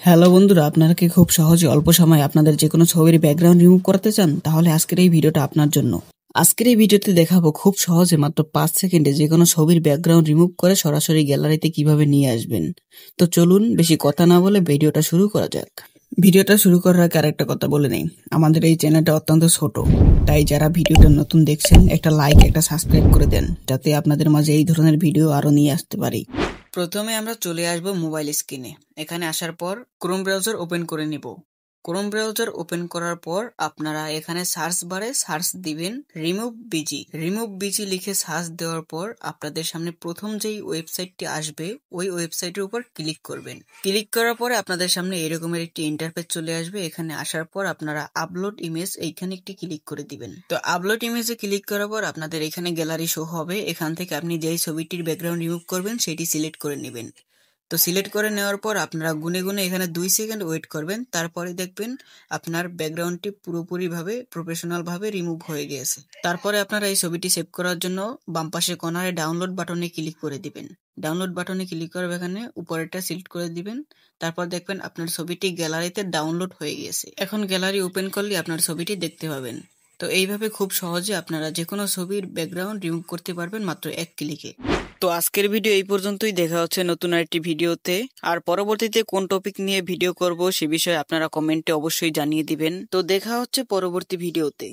Hello বন্ধুরা, আপনারা কি খুব সহজে অল্প সময়ে আপনাদের যে কোনো ছবির ব্যাকগ্রাউন্ড রিমুভ করতে চান? তাহলে আজকের এই ভিডিওটা আপনার জন্য। আজকের এই ভিডিওতে দেখাবো খুব সহজে মাত্র 5 সেকেন্ডে যে কোনো ছবির ব্যাকগ্রাউন্ড রিমুভ করে সরাসরি গ্যালারিতে কিভাবে নিয়ে আসবেন। তো চলুন বেশি কথা না বলে ভিডিওটা শুরু করা যাক। ভিডিওটা শুরু করার আগে আরেকটা কথা বলে নেই, আমাদের এই চ্যানেলটা অত্যন্ত ছোট, তাই যারা ভিডিওটা নতুন দেখছেন একটা লাইক একটা সাবস্ক্রাইব করে দেন, যাতে আপনাদের মাঝে এই ধরনের ভিডিও আরো নিয়ে আসতে পারি। প্রথমে আমরা চলে আসব মোবাইল স্ক্রিনে। এখানে আসার পর ক্রোম ব্রাউজার ওপেন করে নিব। ক্রোম ব্রাউজার ওপেন করার পর আপনারা এখানে সার্চ বারে সার্চ দিবেন রিমুভ বিজি। রিমুভ বিজি লিখে সার্চ দেওয়ার পর আপনাদের সামনে প্রথম যেই ওয়েবসাইটটি আসবে ওই ওয়েবসাইটের উপর ক্লিক করবেন। ক্লিক করার পরে আপনাদের সামনে এরকমের একটি ইন্টারফেস চলে আসবে। এখানে আসার পর আপনারা আপলোড ইমেজ এইখানে একটি ক্লিক করে দিবেন। তো আপলোড ইমেজে ক্লিক করার পর আপনাদের এখানে গ্যালারি শো হবে। এখান থেকে আপনি যেই ছবিটির ব্যাকগ্রাউন্ড রিমুভ করবেন সেটি সিলেক্ট করে নেবেন। তো সিলেক্ট করে নেওয়ার পর আপনারা গুনে গুনে এখানে 2 সেকেন্ড ওয়েট করবেন। তারপরে দেখবেন আপনার ব্যাকগ্রাউন্ডটি পুরোপুরিভাবে প্রফেশনালভাবে রিমুভ হয়ে গিয়েছে। তারপরে আপনারা এই ছবিটি সেভ করার জন্য বাম পাশে কর্নারে ডাউনলোড বাটনে ক্লিক করে দিবেন। ডাউনলোড বাটনে ক্লিক করে এখানে উপরেরটা সিলেক্ট করে দিবেন। তারপর দেখবেন আপনার ছবিটি গ্যালারিতে ডাউনলোড হয়ে গিয়েছে। এখন গ্যালারি ওপেন করলে আপনার ছবিটি দেখতে পাবেন। তো এইভাবে খুব সহজে আপনারা যে কোনো ছবির ব্যাকগ্রাউন্ড রিমুভ করতে পারবেন মাত্র এক ক্লিকে। তো আজকের ভিডিও এই পর্যন্তই। দেখা হচ্ছে নতুন আরেকটি ভিডিওতে। আর পরবর্তীতে কোন টপিক নিয়ে ভিডিও করব সে বিষয়ে আপনারা কমেন্টে অবশ্যই জানিয়ে দিবেন। তো দেখা হচ্ছে পরবর্তী ভিডিওতে।